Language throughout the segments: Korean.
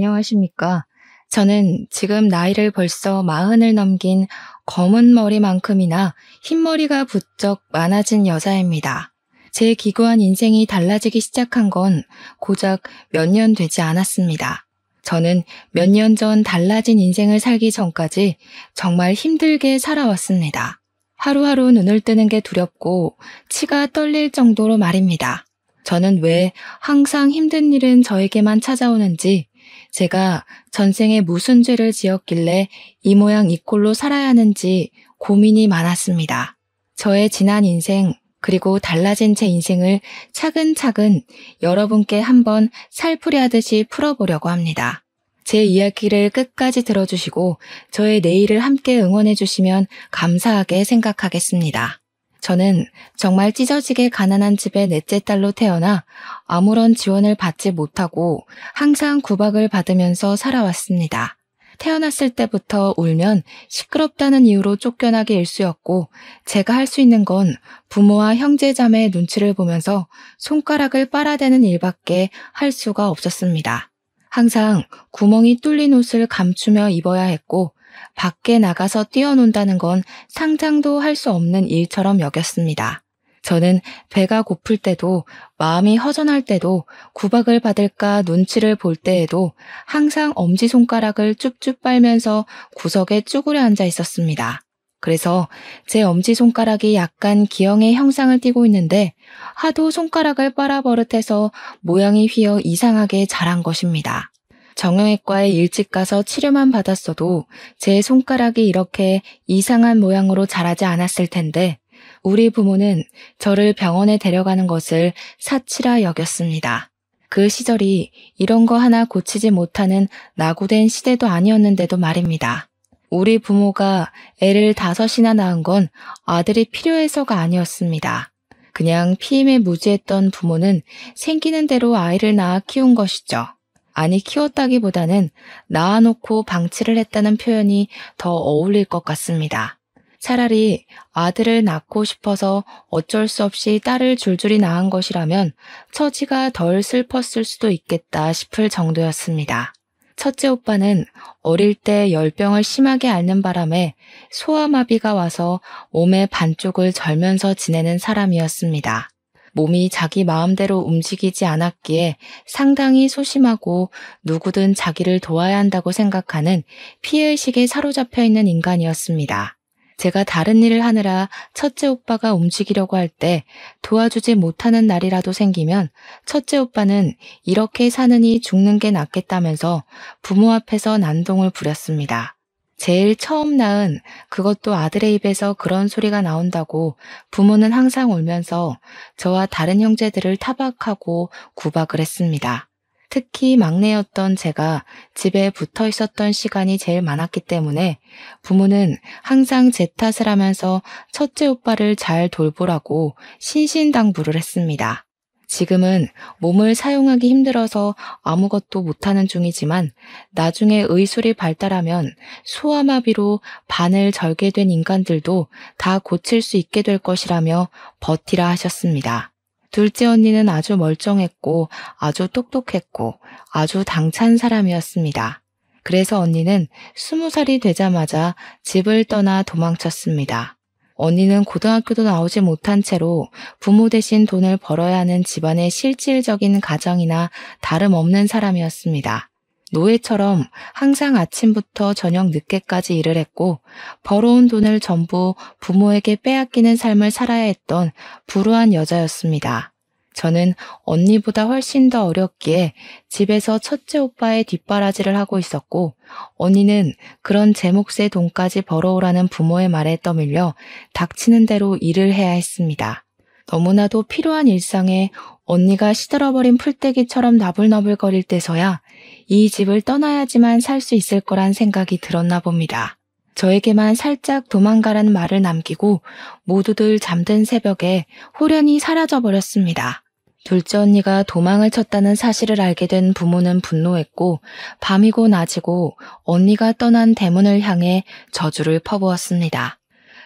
안녕하십니까. 저는 지금 나이를 벌써 마흔을 넘긴 검은 머리만큼이나 흰머리가 부쩍 많아진 여자입니다. 제 기구한 인생이 달라지기 시작한 건 고작 몇 년 되지 않았습니다. 저는 몇 년 전 달라진 인생을 살기 전까지 정말 힘들게 살아왔습니다. 하루하루 눈을 뜨는 게 두렵고 치가 떨릴 정도로 말입니다. 저는 왜 항상 힘든 일은 저에게만 찾아오는지, 제가 전생에 무슨 죄를 지었길래 이 모양 이 꼴로 살아야 하는지 고민이 많았습니다. 저의 지난 인생, 그리고 달라진 제 인생을 차근차근 여러분께 한번 살풀이하듯이 풀어보려고 합니다. 제 이야기를 끝까지 들어주시고 저의 내일을 함께 응원해 주시면 감사하게 생각하겠습니다. 저는 정말 찢어지게 가난한 집의 넷째 딸로 태어나 아무런 지원을 받지 못하고 항상 구박을 받으면서 살아왔습니다. 태어났을 때부터 울면 시끄럽다는 이유로 쫓겨나게 일쑤였고, 제가 할 수 있는 건 부모와 형제 자매의 눈치를 보면서 손가락을 빨아대는 일밖에 할 수가 없었습니다. 항상 구멍이 뚫린 옷을 감추며 입어야 했고, 밖에 나가서 뛰어논다는 건 상상도 할 수 없는 일처럼 여겼습니다. 저는 배가 고플 때도, 마음이 허전할 때도, 구박을 받을까 눈치를 볼 때에도 항상 엄지손가락을 쭉쭉 빨면서 구석에 쭈그려 앉아 있었습니다. 그래서 제 엄지손가락이 약간 기형의 형상을 띠고 있는데, 하도 손가락을 빨아 버릇해서 모양이 휘어 이상하게 자란 것입니다. 정형외과에 일찍 가서 치료만 받았어도 제 손가락이 이렇게 이상한 모양으로 자라지 않았을 텐데, 우리 부모는 저를 병원에 데려가는 것을 사치라 여겼습니다. 그 시절이 이런 거 하나 고치지 못하는 낙오된 시대도 아니었는데도 말입니다. 우리 부모가 애를 5이나 낳은 건 아들이 필요해서가 아니었습니다. 그냥 피임에 무지했던 부모는 생기는 대로 아이를 낳아 키운 것이죠. 아니, 키웠다기보다는 낳아놓고 방치를 했다는 표현이 더 어울릴 것 같습니다. 차라리 아들을 낳고 싶어서 어쩔 수 없이 딸을 줄줄이 낳은 것이라면 처지가 덜 슬펐을 수도 있겠다 싶을 정도였습니다. 첫째 오빠는 어릴 때 열병을 심하게 앓는 바람에 소아마비가 와서 몸의 반쪽을 절면서 지내는 사람이었습니다. 몸이 자기 마음대로 움직이지 않았기에 상당히 소심하고 누구든 자기를 도와야 한다고 생각하는 피해의식에 사로잡혀 있는 인간이었습니다. 제가 다른 일을 하느라 첫째 오빠가 움직이려고 할 때 도와주지 못하는 날이라도 생기면 첫째 오빠는 이렇게 사느니 죽는 게 낫겠다면서 부모 앞에서 난동을 부렸습니다. 제일 처음 낳은, 그것도 아들의 입에서 그런 소리가 나온다고 부모는 항상 울면서 저와 다른 형제들을 타박하고 구박을 했습니다. 특히 막내였던 제가 집에 붙어 있었던 시간이 제일 많았기 때문에 부모는 항상 제 탓을 하면서 첫째 오빠를 잘 돌보라고 신신당부를 했습니다. 지금은 몸을 사용하기 힘들어서 아무것도 못하는 중이지만, 나중에 의술이 발달하면 소아마비로 반을 절게 된 인간들도 다 고칠 수 있게 될 것이라며 버티라 하셨습니다. 둘째 언니는 아주 멀쩡했고 아주 똑똑했고 아주 당찬 사람이었습니다. 그래서 언니는 20살이 되자마자 집을 떠나 도망쳤습니다. 언니는 고등학교도 나오지 못한 채로 부모 대신 돈을 벌어야 하는 집안의 실질적인 가정이나 다름없는 사람이었습니다. 노예처럼 항상 아침부터 저녁 늦게까지 일을 했고, 벌어온 돈을 전부 부모에게 빼앗기는 삶을 살아야 했던 불우한 여자였습니다. 저는 언니보다 훨씬 더 어렸기에 집에서 첫째 오빠의 뒷바라지를 하고 있었고, 언니는 그런 제 몫의 돈까지 벌어오라는 부모의 말에 떠밀려 닥치는 대로 일을 해야 했습니다. 너무나도 필요한 일상에 언니가 시들어버린 풀떼기처럼 나불나불거릴 때서야 이 집을 떠나야지만 살 수 있을 거란 생각이 들었나 봅니다. 저에게만 살짝 도망가라는 말을 남기고 모두들 잠든 새벽에 호련히 사라져버렸습니다. 둘째 언니가 도망을 쳤다는 사실을 알게 된 부모는 분노했고, 밤이고 낮이고 언니가 떠난 대문을 향해 저주를 퍼부었습니다.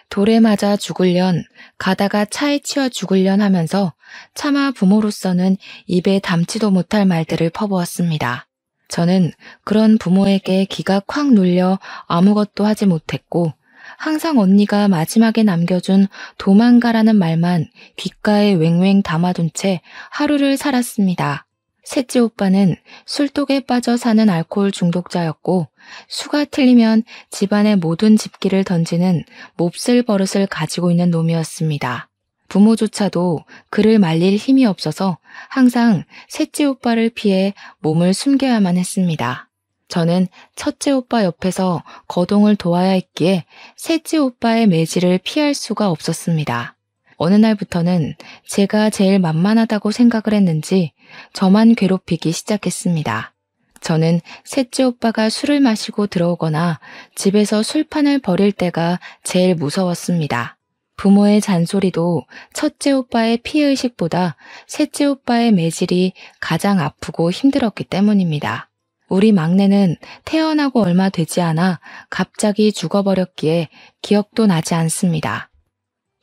돌에 맞아 죽을련, 가다가 차에 치여 죽을련 하면서 차마 부모로서는 입에 담지도 못할 말들을 퍼부었습니다. 저는 그런 부모에게 기가 콱 눌려 아무것도 하지 못했고, 항상 언니가 마지막에 남겨준 도망가라는 말만 귓가에 왱왱 담아둔 채 하루를 살았습니다. 셋째 오빠는 술독에 빠져 사는 알코올 중독자였고, 수가 틀리면 집안의 모든 집기를 던지는 몹쓸 버릇을 가지고 있는 놈이었습니다. 부모조차도 그를 말릴 힘이 없어서 항상 셋째 오빠를 피해 몸을 숨겨야만 했습니다. 저는 첫째 오빠 옆에서 거동을 도와야 했기에 셋째 오빠의 매질을 피할 수가 없었습니다. 어느 날부터는 제가 제일 만만하다고 생각을 했는지 저만 괴롭히기 시작했습니다. 저는 셋째 오빠가 술을 마시고 들어오거나 집에서 술판을 벌일 때가 제일 무서웠습니다. 부모의 잔소리도 첫째 오빠의 피해의식보다 셋째 오빠의 매질이 가장 아프고 힘들었기 때문입니다. 우리 막내는 태어나고 얼마 되지 않아 갑자기 죽어버렸기에 기억도 나지 않습니다.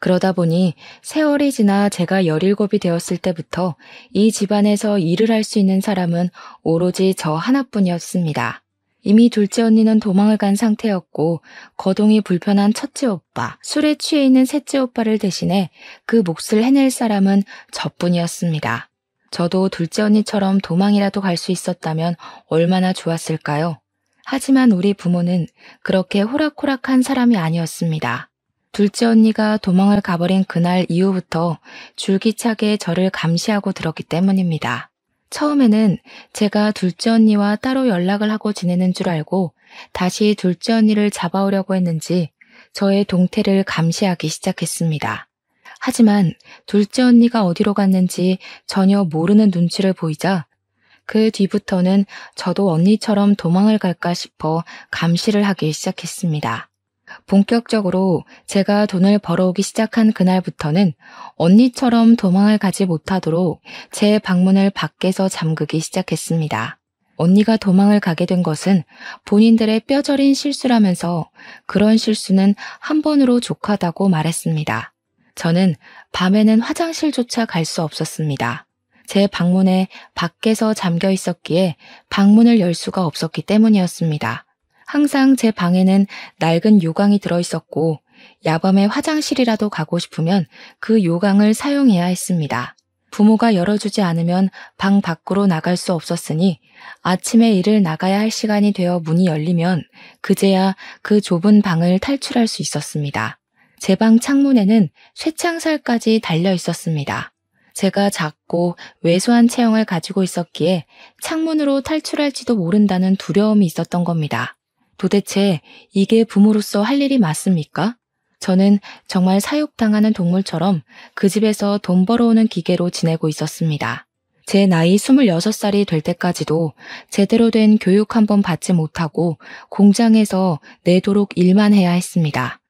그러다 보니 세월이 지나 제가 17이 되었을 때부터 이 집안에서 일을 할 수 있는 사람은 오로지 저 하나뿐이었습니다. 이미 둘째 언니는 도망을 간 상태였고 거동이 불편한 첫째 오빠, 술에 취해 있는 셋째 오빠를 대신해 그 몫을 해낼 사람은 저뿐이었습니다. 저도 둘째 언니처럼 도망이라도 갈 수 있었다면 얼마나 좋았을까요? 하지만 우리 부모는 그렇게 호락호락한 사람이 아니었습니다. 둘째 언니가 도망을 가버린 그날 이후부터 줄기차게 저를 감시하고 들었기 때문입니다. 처음에는 제가 둘째 언니와 따로 연락을 하고 지내는 줄 알고 다시 둘째 언니를 잡아오려고 했는지 저의 동태를 감시하기 시작했습니다. 하지만 둘째 언니가 어디로 갔는지 전혀 모르는 눈치를 보이자 그 뒤부터는 저도 언니처럼 도망을 갈까 싶어 감시를 하기 시작했습니다. 본격적으로 제가 돈을 벌어오기 시작한 그날부터는 언니처럼 도망을 가지 못하도록 제 방문을 밖에서 잠그기 시작했습니다. 언니가 도망을 가게 된 것은 본인들의 뼈저린 실수라면서 그런 실수는 한 번으로 족하다고 말했습니다. 저는 밤에는 화장실조차 갈 수 없었습니다. 제 방문에 밖에서 잠겨 있었기에 방문을 열 수가 없었기 때문이었습니다. 항상 제 방에는 낡은 요강이 들어있었고 야밤에 화장실이라도 가고 싶으면 그 요강을 사용해야 했습니다. 부모가 열어주지 않으면 방 밖으로 나갈 수 없었으니 아침에 일을 나가야 할 시간이 되어 문이 열리면 그제야 그 좁은 방을 탈출할 수 있었습니다. 제 방 창문에는 쇠창살까지 달려 있었습니다. 제가 작고 왜소한 체형을 가지고 있었기에 창문으로 탈출할지도 모른다는 두려움이 있었던 겁니다. 도대체 이게 부모로서 할 일이 맞습니까? 저는 정말 사육당하는 동물처럼 그 집에서 돈 벌어오는 기계로 지내고 있었습니다. 제 나이 26살이 될 때까지도 제대로 된 교육 한 번 받지 못하고 공장에서 내도록 일만 해야 했습니다.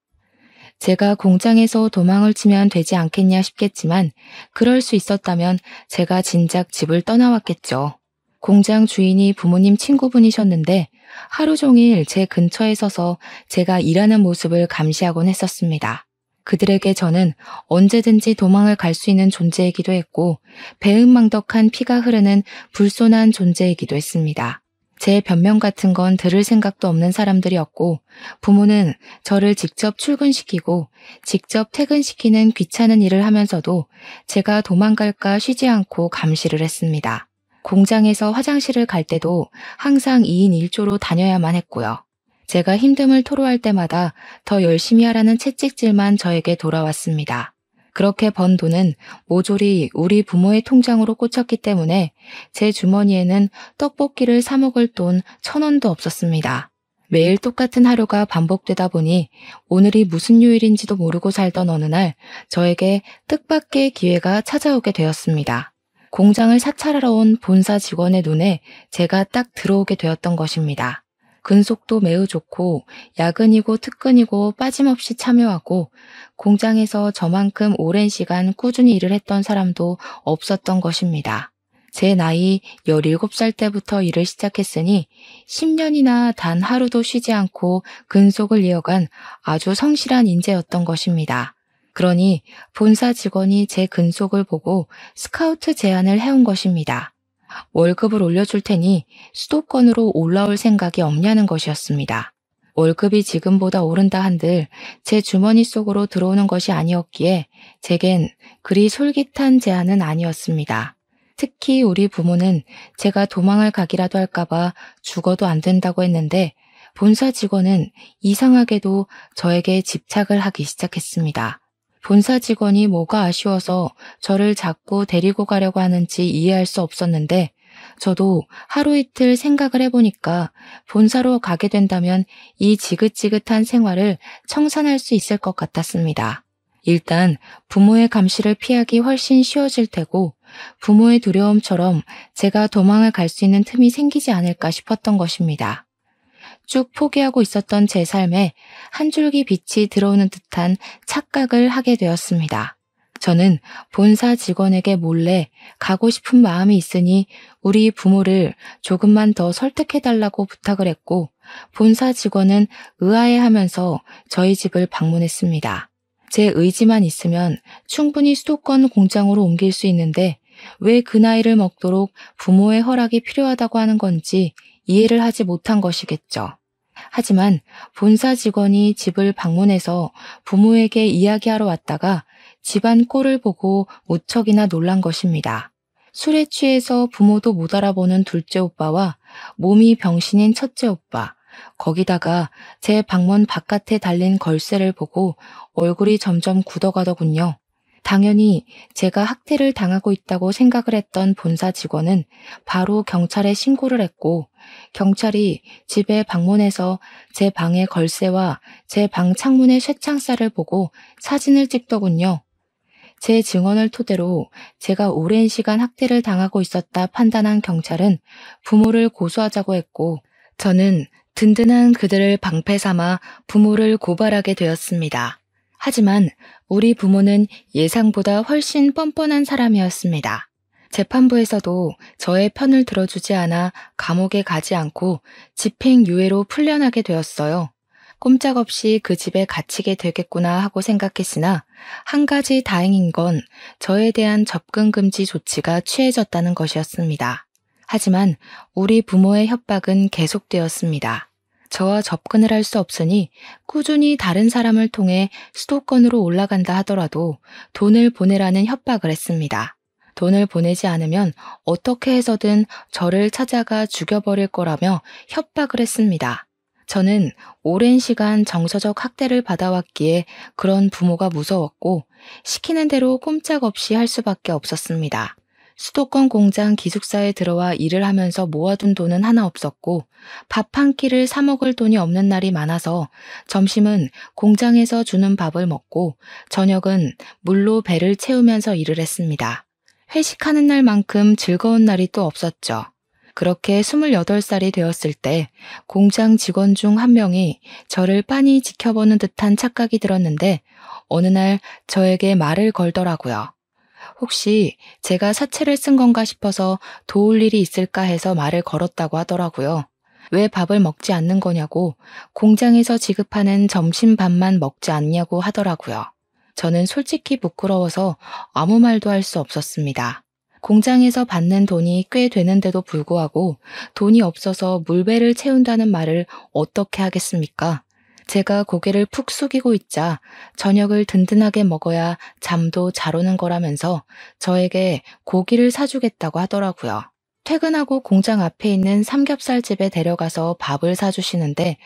제가 공장에서 도망을 치면 되지 않겠냐 싶겠지만 그럴 수 있었다면 제가 진작 집을 떠나왔겠죠. 공장 주인이 부모님 친구분이셨는데 하루 종일 제 근처에 서서 제가 일하는 모습을 감시하곤 했었습니다. 그들에게 저는 언제든지 도망을 갈 수 있는 존재이기도 했고 배은망덕한 피가 흐르는 불손한 존재이기도 했습니다. 제 변명 같은 건 들을 생각도 없는 사람들이었고 부모는 저를 직접 출근시키고 직접 퇴근시키는 귀찮은 일을 하면서도 제가 도망갈까 쉬지 않고 감시를 했습니다. 공장에서 화장실을 갈 때도 항상 2인 1조로 다녀야만 했고요. 제가 힘듦을 토로할 때마다 더 열심히 하라는 채찍질만 저에게 돌아왔습니다. 그렇게 번 돈은 모조리 우리 부모의 통장으로 꽂혔기 때문에 제 주머니에는 떡볶이를 사 먹을 돈 1,000원도 없었습니다. 매일 똑같은 하루가 반복되다 보니 오늘이 무슨 요일인지도 모르고 살던 어느 날 저에게 뜻밖의 기회가 찾아오게 되었습니다. 공장을 사찰하러 온 본사 직원의 눈에 제가 딱 들어오게 되었던 것입니다. 근속도 매우 좋고 야근이고 특근이고 빠짐없이 참여하고 공장에서 저만큼 오랜 시간 꾸준히 일을 했던 사람도 없었던 것입니다. 제 나이 17살 때부터 일을 시작했으니 10년이나 단 하루도 쉬지 않고 근속을 이어간 아주 성실한 인재였던 것입니다. 그러니 본사 직원이 제 근속을 보고 스카우트 제안을 해온 것입니다. 월급을 올려줄 테니 수도권으로 올라올 생각이 없냐는 것이었습니다. 월급이 지금보다 오른다 한들 제 주머니 속으로 들어오는 것이 아니었기에 제겐 그리 솔깃한 제안은 아니었습니다. 특히 우리 부모는 제가 도망을 가기라도 할까봐 죽어도 안 된다고 했는데 본사 직원은 이상하게도 저에게 집착을 하기 시작했습니다. 본사 직원이 뭐가 아쉬워서 저를 자꾸 데리고 가려고 하는지 이해할 수 없었는데 저도 하루 이틀 생각을 해보니까 본사로 가게 된다면 이 지긋지긋한 생활을 청산할 수 있을 것 같았습니다. 일단 부모의 감시를 피하기 훨씬 쉬워질 테고 부모의 두려움처럼 제가 도망을 갈 수 있는 틈이 생기지 않을까 싶었던 것입니다. 쭉 포기하고 있었던 제 삶에 한 줄기 빛이 들어오는 듯한 착각을 하게 되었습니다. 저는 본사 직원에게 몰래 가고 싶은 마음이 있으니 우리 부모를 조금만 더 설득해달라고 부탁을 했고 본사 직원은 의아해하면서 저희 집을 방문했습니다. 제 의지만 있으면 충분히 수도권 공장으로 옮길 수 있는데 왜 그 나이를 먹도록 부모의 허락이 필요하다고 하는 건지 이해를 하지 못한 것이겠죠. 하지만 본사 직원이 집을 방문해서 부모에게 이야기하러 왔다가 집안 꼴을 보고 무척이나 놀란 것입니다. 술에 취해서 부모도 못 알아보는 둘째 오빠와 몸이 병신인 첫째 오빠, 거기다가 제 방문 바깥에 달린 걸쇠를 보고 얼굴이 점점 굳어가더군요. 당연히 제가 학대를 당하고 있다고 생각을 했던 본사 직원은 바로 경찰에 신고를 했고 경찰이 집에 방문해서 제 방의 걸쇠와 제 방 창문의 쇠창살을 보고 사진을 찍더군요. 제 증언을 토대로 제가 오랜 시간 학대를 당하고 있었다 판단한 경찰은 부모를 고소하자고 했고 저는 든든한 그들을 방패 삼아 부모를 고발하게 되었습니다. 하지만 우리 부모는 예상보다 훨씬 뻔뻔한 사람이었습니다. 재판부에서도 저의 편을 들어주지 않아 감옥에 가지 않고 집행유예로 풀려나게 되었어요. 꼼짝없이 그 집에 갇히게 되겠구나 하고 생각했으나 한 가지 다행인 건 저에 대한 접근 금지 조치가 취해졌다는 것이었습니다. 하지만 우리 부모의 협박은 계속되었습니다. 저와 접근을 할 수 없으니 꾸준히 다른 사람을 통해 수도권으로 올라간다 하더라도 돈을 보내라는 협박을 했습니다. 돈을 보내지 않으면 어떻게 해서든 저를 찾아가 죽여버릴 거라며 협박을 했습니다. 저는 오랜 시간 정서적 학대를 받아왔기에 그런 부모가 무서웠고 시키는 대로 꼼짝없이 할 수밖에 없었습니다. 수도권 공장 기숙사에 들어와 일을 하면서 모아둔 돈은 하나 없었고 밥 한 끼를 사 먹을 돈이 없는 날이 많아서 점심은 공장에서 주는 밥을 먹고 저녁은 물로 배를 채우면서 일을 했습니다. 회식하는 날만큼 즐거운 날이 또 없었죠. 그렇게 28살이 되었을 때 공장 직원 중 한 명이 저를 빤히 지켜보는 듯한 착각이 들었는데 어느 날 저에게 말을 걸더라고요. 혹시 제가 사채를 쓴 건가 싶어서 도울 일이 있을까 해서 말을 걸었다고 하더라고요. 왜 밥을 먹지 않는 거냐고 공장에서 지급하는 점심밥만 먹지 않냐고 하더라고요. 저는 솔직히 부끄러워서 아무 말도 할 수 없었습니다. 공장에서 받는 돈이 꽤 되는데도 불구하고 돈이 없어서 물배를 채운다는 말을 어떻게 하겠습니까? 제가 고개를 푹 숙이고 있자 저녁을 든든하게 먹어야 잠도 잘 오는 거라면서 저에게 고기를 사주겠다고 하더라고요. 퇴근하고 공장 앞에 있는 삼겹살집에 데려가서 밥을 사주시는데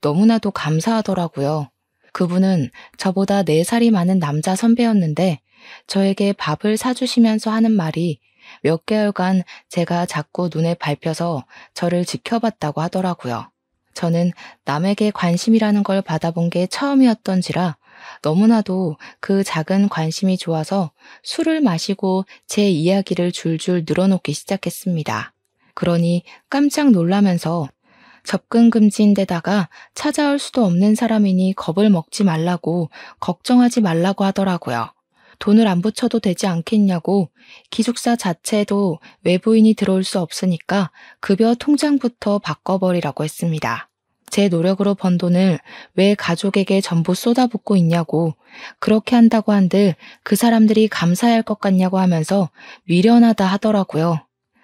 너무나도 감사하더라고요. 그분은 저보다 4살이 많은 남자 선배였는데 저에게 밥을 사주시면서 하는 말이 몇 개월간 제가 자꾸 눈에 밟혀서 저를 지켜봤다고 하더라고요. 저는 남에게 관심이라는 걸 받아본 게 처음이었던지라 너무나도 그 작은 관심이 좋아서 술을 마시고 제 이야기를 줄줄 늘어놓기 시작했습니다. 그러니 깜짝 놀라면서 접근 금지인데다가 찾아올 수도 없는 사람이니 겁을 먹지 말라고 걱정하지 말라고 하더라고요. 돈을 안 붙여도 되지 않겠냐고 기숙사 자체도 외부인이 들어올 수 없으니까 급여 통장부터 바꿔버리라고 했습니다. 제 노력으로 번 돈을 왜 가족에게 전부 쏟아붓고 있냐고 그렇게 한다고 한들 그 사람들이 감사할 것 같냐고 하면서 미련하다 하더라고요.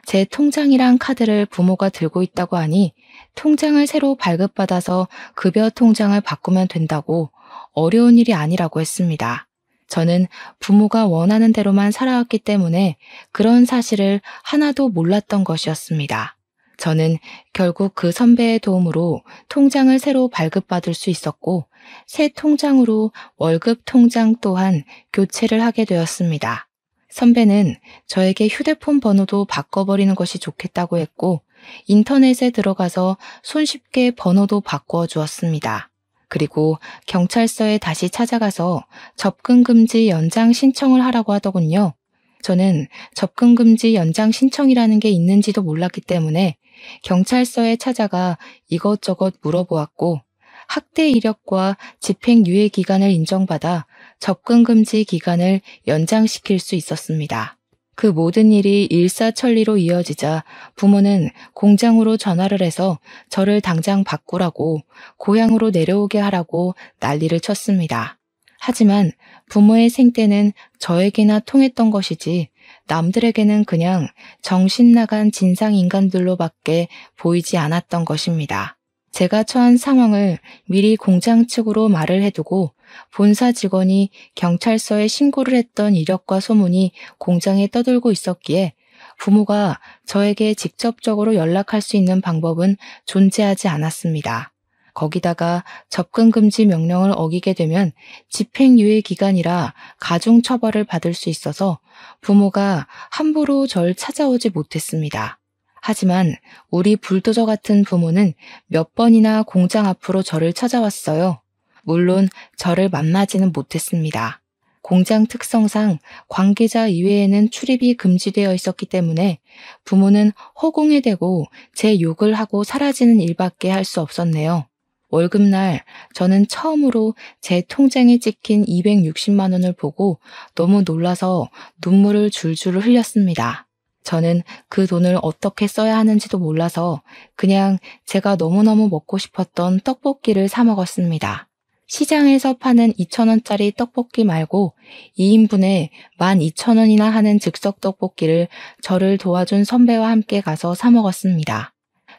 제 통장이랑 카드를 부모가 들고 있다고 하니 통장을 새로 발급받아서 급여 통장을 바꾸면 된다고 어려운 일이 아니라고 했습니다. 저는 부모가 원하는 대로만 살아왔기 때문에 그런 사실을 하나도 몰랐던 것이었습니다. 저는 결국 그 선배의 도움으로 통장을 새로 발급받을 수 있었고, 새 통장으로 월급 통장 또한 교체를 하게 되었습니다. 선배는 저에게 휴대폰 번호도 바꿔버리는 것이 좋겠다고 했고, 인터넷에 들어가서 손쉽게 번호도 바꾸어 주었습니다. 그리고 경찰서에 다시 찾아가서 접근금지 연장 신청을 하라고 하더군요. 저는 접근금지 연장 신청이라는 게 있는지도 몰랐기 때문에 경찰서에 찾아가 이것저것 물어보았고, 학대 이력과 집행유예 기간을 인정받아 접근금지 기간을 연장시킬 수 있었습니다. 그 모든 일이 일사천리로 이어지자 부모는 공장으로 전화를 해서 저를 당장 바꾸라고, 고향으로 내려오게 하라고 난리를 쳤습니다. 하지만 부모의 생때는 저에게나 통했던 것이지 남들에게는 그냥 정신 나간 진상인간들로밖에 보이지 않았던 것입니다. 제가 처한 상황을 미리 공장 측으로 말을 해두고 본사 직원이 경찰서에 신고를 했던 이력과 소문이 공장에 떠돌고 있었기에 부모가 저에게 직접적으로 연락할 수 있는 방법은 존재하지 않았습니다. 거기다가 접근금지 명령을 어기게 되면 집행유예 기간이라 가중처벌을 받을 수 있어서 부모가 함부로 절 찾아오지 못했습니다. 하지만 우리 불도저 같은 부모는 몇 번이나 공장 앞으로 저를 찾아왔어요. 물론 저를 만나지는 못했습니다. 공장 특성상 관계자 이외에는 출입이 금지되어 있었기 때문에 부모는 허공에 대고 제 욕을 하고 사라지는 일밖에 할 수 없었네요. 월급날 저는 처음으로 제 통장에 찍힌 260만 원을 보고 너무 놀라서 눈물을 줄줄 흘렸습니다. 저는 그 돈을 어떻게 써야 하는지도 몰라서 그냥 제가 너무너무 먹고 싶었던 떡볶이를 사 먹었습니다. 시장에서 파는 2,000원짜리 떡볶이 말고 2인분에 12,000원이나 하는 즉석 떡볶이를 저를 도와준 선배와 함께 가서 사 먹었습니다.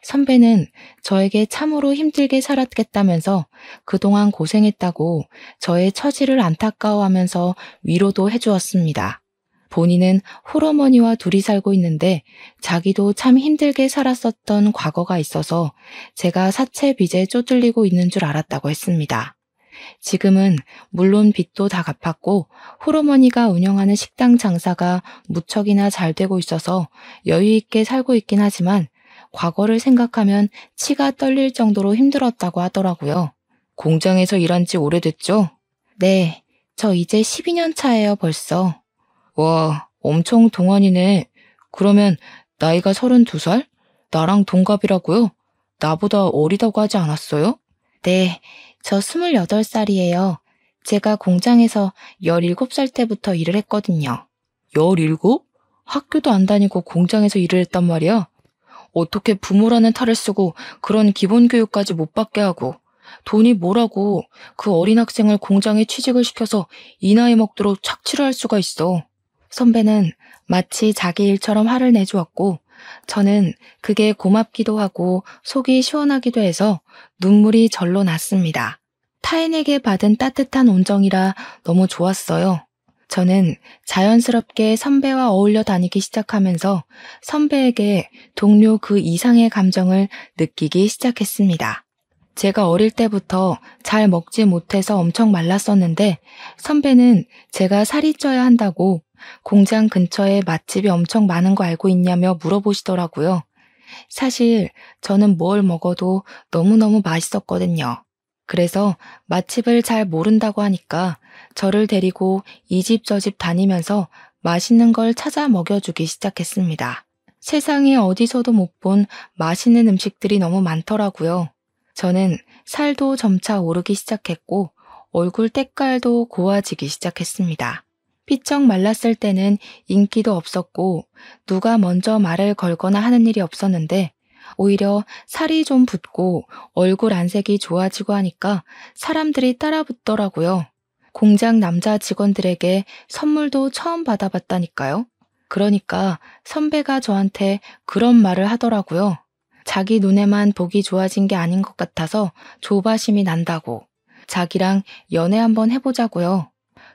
선배는 저에게 참으로 힘들게 살았겠다면서 그동안 고생했다고 저의 처지를 안타까워하면서 위로도 해주었습니다. 본인은 홀어머니와 둘이 살고 있는데 자기도 참 힘들게 살았었던 과거가 있어서 제가 사채 빚에 쪼들리고 있는 줄 알았다고 했습니다. 지금은 물론 빚도 다 갚았고 홀어머니가 운영하는 식당 장사가 무척이나 잘 되고 있어서 여유 있게 살고 있긴 하지만 과거를 생각하면 치가 떨릴 정도로 힘들었다고 하더라고요. 공장에서 일한 지 오래됐죠? 네, 저 이제 12년 차예요, 벌써. 와, 엄청 동안이네. 그러면 나이가 32살? 나랑 동갑이라고요? 나보다 어리다고 하지 않았어요? 네, 저 28살이에요. 제가 공장에서 17살 때부터 일을 했거든요. 17? 학교도 안 다니고 공장에서 일을 했단 말이야? 어떻게 부모라는 탈을 쓰고 그런 기본 교육까지 못 받게 하고 돈이 뭐라고 그 어린 학생을 공장에 취직을 시켜서 이 나이 먹도록 착취를 할 수가 있어. 선배는 마치 자기 일처럼 화를 내주었고 저는 그게 고맙기도 하고 속이 시원하기도 해서 눈물이 절로 났습니다. 타인에게 받은 따뜻한 온정이라 너무 좋았어요. 저는 자연스럽게 선배와 어울려 다니기 시작하면서 선배에게 동료 그 이상의 감정을 느끼기 시작했습니다. 제가 어릴 때부터 잘 먹지 못해서 엄청 말랐었는데 선배는 제가 살이 쪄야 한다고 공장 근처에 맛집이 엄청 많은 거 알고 있냐며 물어보시더라고요. 사실 저는 뭘 먹어도 너무너무 맛있었거든요. 그래서 맛집을 잘 모른다고 하니까 저를 데리고 이 집 저 집 다니면서 맛있는 걸 찾아 먹여주기 시작했습니다. 세상에 어디서도 못 본 맛있는 음식들이 너무 많더라고요. 저는 살도 점차 오르기 시작했고 얼굴 때깔도 고와지기 시작했습니다. 삐쩍 말랐을 때는 인기도 없었고 누가 먼저 말을 걸거나 하는 일이 없었는데 오히려 살이 좀 붙고 얼굴 안색이 좋아지고 하니까 사람들이 따라 붙더라고요. 공장 남자 직원들에게 선물도 처음 받아봤다니까요. 그러니까 선배가 저한테 그런 말을 하더라고요. 자기 눈에만 보기 좋아진 게 아닌 것 같아서 조바심이 난다고. 자기랑 연애 한번 해보자고요.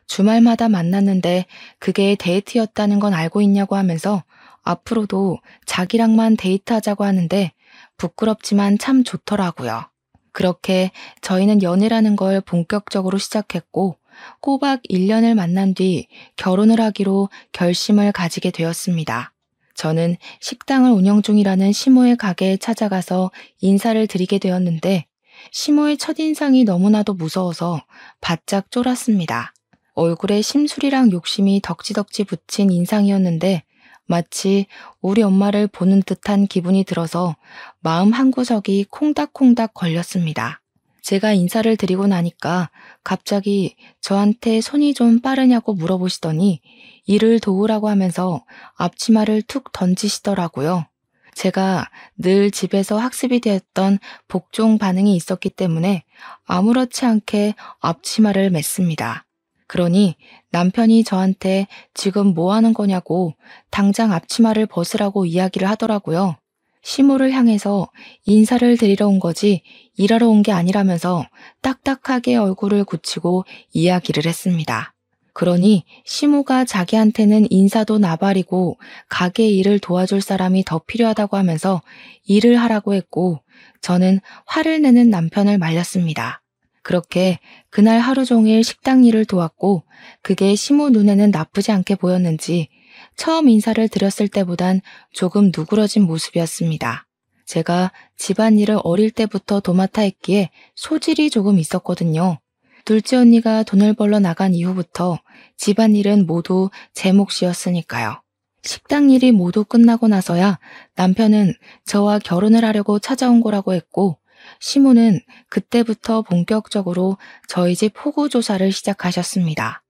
주말마다 만났는데 그게 데이트였다는 건 알고 있냐고 하면서 앞으로도 자기랑만 데이트하자고 하는데 부끄럽지만 참 좋더라고요. 그렇게 저희는 연애라는 걸 본격적으로 시작했고 꼬박 1년을 만난 뒤 결혼을 하기로 결심을 가지게 되었습니다. 저는 식당을 운영 중이라는 시모의 가게에 찾아가서 인사를 드리게 되었는데 시모의 첫인상이 너무나도 무서워서 바짝 쫄았습니다. 얼굴에 심술이랑 욕심이 덕지덕지 붙인 인상이었는데 마치 우리 엄마를 보는 듯한 기분이 들어서 마음 한구석이 콩닥콩닥 걸렸습니다. 제가 인사를 드리고 나니까 갑자기 저한테 손이 좀 빠르냐고 물어보시더니 일을 도우라고 하면서 앞치마를 툭 던지시더라고요. 제가 늘 집에서 학습이 되었던 복종 반응이 있었기 때문에 아무렇지 않게 앞치마를 맸습니다. 그러니 남편이 저한테 지금 뭐 하는 거냐고 당장 앞치마를 벗으라고 이야기를 하더라고요. 시모를 향해서 인사를 드리러 온 거지 일하러 온 게 아니라면서 딱딱하게 얼굴을 굳히고 이야기를 했습니다. 그러니 시모가 자기한테는 인사도 나발이고 가게 일을 도와줄 사람이 더 필요하다고 하면서 일을 하라고 했고 저는 화를 내는 남편을 말렸습니다. 그렇게 그날 하루 종일 식당 일을 도왔고 그게 시모 눈에는 나쁘지 않게 보였는지 처음 인사를 드렸을 때보단 조금 누그러진 모습이었습니다. 제가 집안일을 어릴 때부터 도맡아 했기에 소질이 조금 있었거든요. 둘째 언니가 돈을 벌러 나간 이후부터 집안일은 모두 제 몫이었으니까요. 식당 일이 모두 끝나고 나서야 남편은 저와 결혼을 하려고 찾아온 거라고 했고 시모는 그때부터 본격적으로 저희 집 호구 조사를 시작하셨습니다.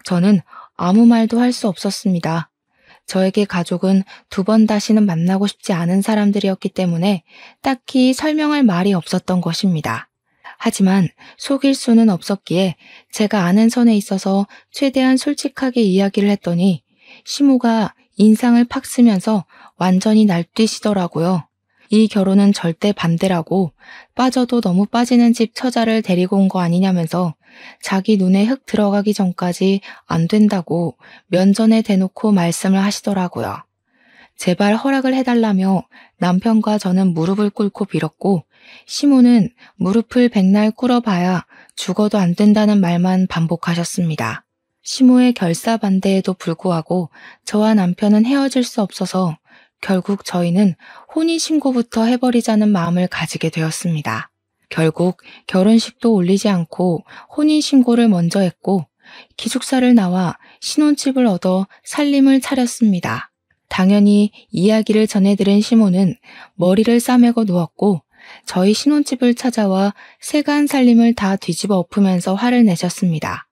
저는 아무 말도 할 수 없었습니다. 저에게 가족은 두 번 다시는 만나고 싶지 않은 사람들이었기 때문에 딱히 설명할 말이 없었던 것입니다. 하지만 속일 수는 없었기에 제가 아는 선에 있어서 최대한 솔직하게 이야기를 했더니 시모가 인상을 팍 쓰면서 완전히 날뛰시더라고요. 이 결혼은 절대 반대라고 빠져도 너무 빠지는 집 처자를 데리고 온 거 아니냐면서 자기 눈에 흙 들어가기 전까지 안 된다고 면전에 대놓고 말씀을 하시더라고요. 제발 허락을 해달라며 남편과 저는 무릎을 꿇고 빌었고 시모는 무릎을 백날 꿇어봐야 죽어도 안 된다는 말만 반복하셨습니다. 시모의 결사반대에도 불구하고 저와 남편은 헤어질 수 없어서 결국 저희는 혼인신고부터 해버리자는 마음을 가지게 되었습니다. 결국 결혼식도 올리지 않고 혼인신고를 먼저 했고 기숙사를 나와 신혼집을 얻어 살림을 차렸습니다. 당연히 이야기를 전해들은 시모는 머리를 싸매고 누웠고 저희 신혼집을 찾아와 세간 살림을 다 뒤집어 엎으면서 화를 내셨습니다.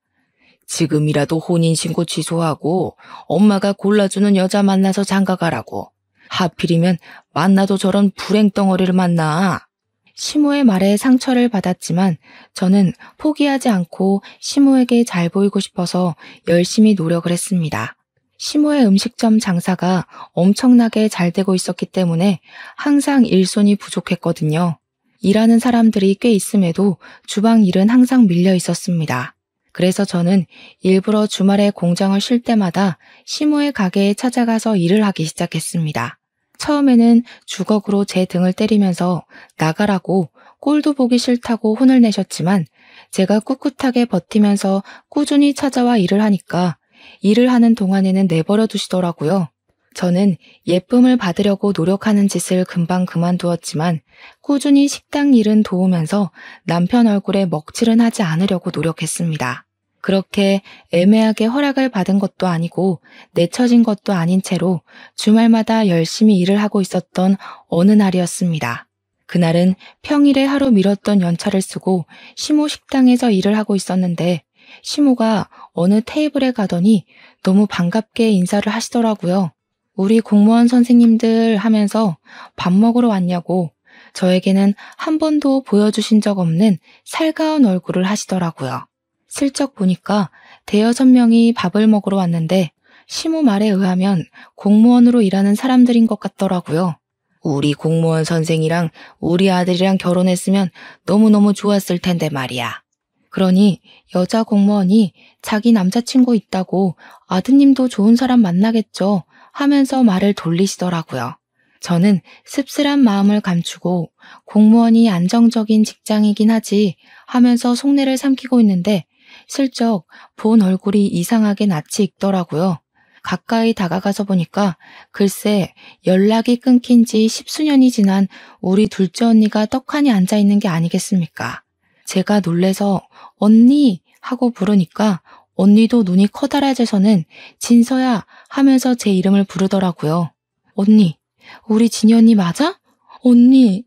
지금이라도 혼인신고 취소하고 엄마가 골라주는 여자 만나서 장가가라고. 하필이면 만나도 저런 불행덩어리를 만나. 시모의 말에 상처를 받았지만 저는 포기하지 않고 시모에게 잘 보이고 싶어서 열심히 노력을 했습니다. 시모의 음식점 장사가 엄청나게 잘 되고 있었기 때문에 항상 일손이 부족했거든요. 일하는 사람들이 꽤 있음에도 주방 일은 항상 밀려 있었습니다. 그래서 저는 일부러 주말에 공장을 쉴 때마다 시모의 가게에 찾아가서 일을 하기 시작했습니다. 처음에는 주걱으로 제 등을 때리면서 나가라고 꼴도 보기 싫다고 혼을 내셨지만 제가 꿋꿋하게 버티면서 꾸준히 찾아와 일을 하니까 일을 하는 동안에는 내버려 두시더라고요. 저는 예쁨을 받으려고 노력하는 짓을 금방 그만두었지만 꾸준히 식당 일은 도우면서 남편 얼굴에 먹칠은 하지 않으려고 노력했습니다. 그렇게 애매하게 허락을 받은 것도 아니고 내쳐진 것도 아닌 채로 주말마다 열심히 일을 하고 있었던 어느 날이었습니다. 그날은 평일에 하루 미뤘던 연차를 쓰고 시모 식당에서 일을 하고 있었는데 시모가 어느 테이블에 가더니 너무 반갑게 인사를 하시더라고요. 우리 공무원 선생님들 하면서 밥 먹으러 왔냐고 저에게는 한 번도 보여주신 적 없는 살가운 얼굴을 하시더라고요. 슬쩍 보니까 대여섯 명이 밥을 먹으러 왔는데 시모 말에 의하면 공무원으로 일하는 사람들인 것 같더라고요. 우리 공무원 선생이랑 우리 아들이랑 결혼했으면 너무너무 좋았을 텐데 말이야. 그러니 여자 공무원이 자기 남자친구 있다고 아드님도 좋은 사람 만나겠죠 하면서 말을 돌리시더라고요. 저는 씁쓸한 마음을 감추고 공무원이 안정적인 직장이긴 하지 하면서 속내를 삼키고 있는데 슬쩍 본 얼굴이 이상하게 낯이 익더라고요. 가까이 다가가서 보니까 글쎄 연락이 끊긴 지 십수년이 지난 우리 둘째 언니가 떡하니 앉아있는 게 아니겠습니까? 제가 놀래서 언니 하고 부르니까 언니도 눈이 커다랗아져서는 진서야 하면서 제 이름을 부르더라고요. 언니, 우리 진이 언니 맞아? 언니,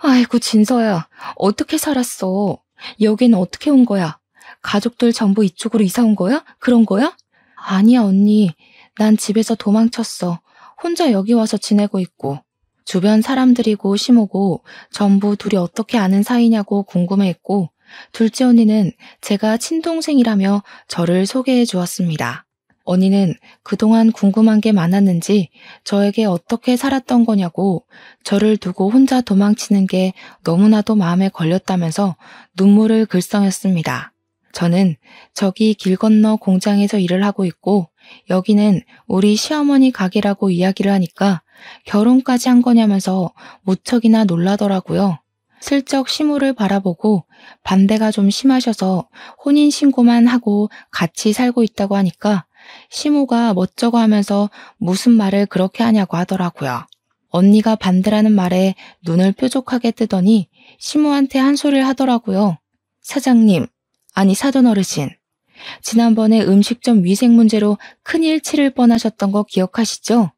아이고 진서야, 어떻게 살았어? 여긴 어떻게 온 거야? 가족들 전부 이쪽으로 이사 온 거야? 그런 거야? 아니야 언니, 난 집에서 도망쳤어. 혼자 여기 와서 지내고 있고. 주변 사람들이고 시모고 전부 둘이 어떻게 아는 사이냐고 궁금해했고 둘째 언니는 제가 친동생이라며 저를 소개해 주었습니다. 언니는 그동안 궁금한 게 많았는지 저에게 어떻게 살았던 거냐고 저를 두고 혼자 도망치는 게 너무나도 마음에 걸렸다면서 눈물을 글썽였습니다. 저는 저기 길 건너 공장에서 일을 하고 있고 여기는 우리 시어머니 가게라고 이야기를 하니까 결혼까지 한 거냐면서 무척이나 놀라더라고요. 슬쩍 시모를 바라보고 반대가 좀 심하셔서 혼인신고만 하고 같이 살고 있다고 하니까 시모가 멋쩍어 하면서 무슨 말을 그렇게 하냐고 하더라고요. 언니가 반대라는 말에 눈을 뾰족하게 뜨더니 시모한테 한 소리를 하더라고요. 사장님, 아니 사돈 어르신, 지난번에 음식점 위생 문제로 큰일 치를 뻔하셨던 거 기억하시죠?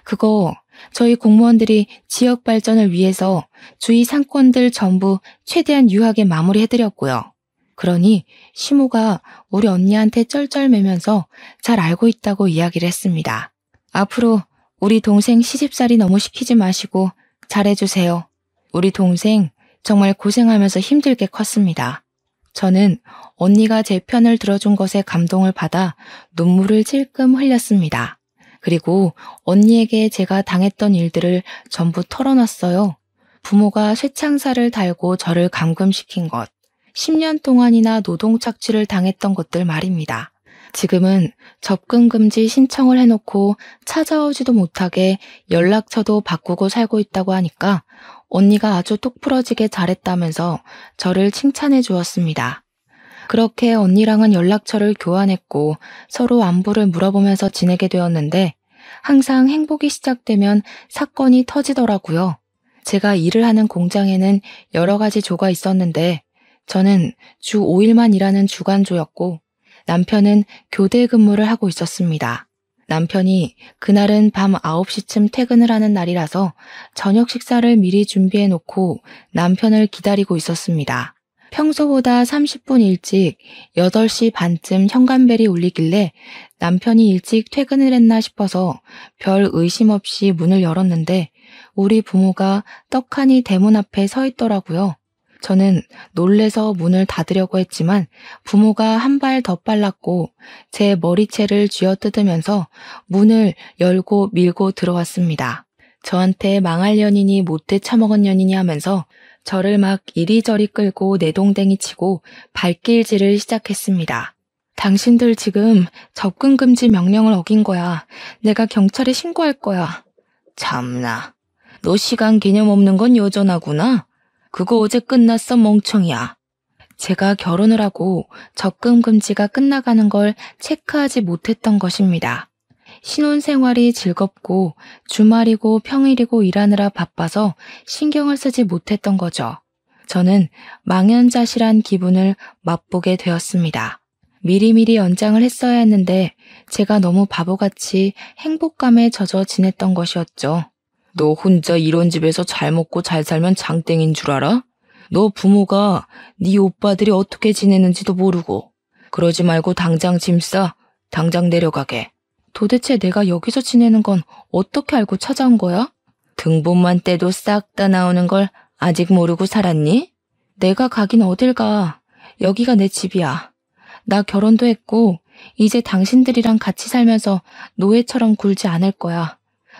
그거 저희 공무원들이 지역 발전을 위해서 주위 상권들 전부 최대한 유하게 마무리해드렸고요. 그러니 시모가 우리 언니한테 쩔쩔매면서 잘 알고 있다고 이야기를 했습니다. 앞으로 우리 동생 시집살이 너무 시키지 마시고 잘해주세요. 우리 동생 정말 고생하면서 힘들게 컸습니다. 저는 언니가 제 편을 들어준 것에 감동을 받아 눈물을 찔끔 흘렸습니다. 그리고 언니에게 제가 당했던 일들을 전부 털어놨어요. 부모가 쇠창살을 달고 저를 감금시킨 것, 10년 동안이나 노동 착취를 당했던 것들 말입니다. 지금은 접근 금지 신청을 해놓고 찾아오지도 못하게 연락처도 바꾸고 살고 있다고 하니까 언니가 아주 똑부러지게 잘했다면서 저를 칭찬해 주었습니다. 그렇게 언니랑은 연락처를 교환했고 서로 안부를 물어보면서 지내게 되었는데 항상 행복이 시작되면 사건이 터지더라고요. 제가 일을 하는 공장에는 여러 가지 조가 있었는데 저는 주 5일만 일하는 주간조였고 남편은 교대 근무를 하고 있었습니다. 남편이 그날은 밤 9시쯤 퇴근을 하는 날이라서 저녁 식사를 미리 준비해 놓고 남편을 기다리고 있었습니다. 평소보다 30분 일찍 8시 반쯤 현관벨이 울리길래 남편이 일찍 퇴근을 했나 싶어서 별 의심 없이 문을 열었는데 우리 부모가 떡하니 대문 앞에 서 있더라고요. 저는 놀래서 문을 닫으려고 했지만 부모가 한 발 더 빨랐고 제 머리채를 쥐어뜯으면서 문을 열고 밀고 들어왔습니다. 저한테 망할 년이니 못돼 처먹은 년이니 하면서 저를 막 이리저리 끌고 내동댕이 치고 발길질을 시작했습니다. 당신들 지금 접근 금지 명령을 어긴 거야. 내가 경찰에 신고할 거야. 참나, 너 시간 개념 없는 건 여전하구나. 그거 어제 끝났어 멍청이야. 제가 결혼을 하고 접근 금지가 끝나가는 걸 체크하지 못했던 것입니다. 신혼생활이 즐겁고 주말이고 평일이고 일하느라 바빠서 신경을 쓰지 못했던 거죠. 저는 망연자실한 기분을 맛보게 되었습니다. 미리미리 연장을 했어야 했는데 제가 너무 바보같이 행복감에 젖어 지냈던 것이었죠. 너 혼자 이런 집에서 잘 먹고 잘 살면 장땡인 줄 알아? 너 부모가 네 오빠들이 어떻게 지내는지도 모르고. 그러지 말고 당장 짐 싸. 당장 내려가게. 도대체 내가 여기서 지내는 건 어떻게 알고 찾아온 거야? 등본만 떼도 싹 다 나오는 걸 아직 모르고 살았니? 내가 가긴 어딜 가. 여기가 내 집이야. 나 결혼도 했고 이제 당신들이랑 같이 살면서 노예처럼 굴지 않을 거야.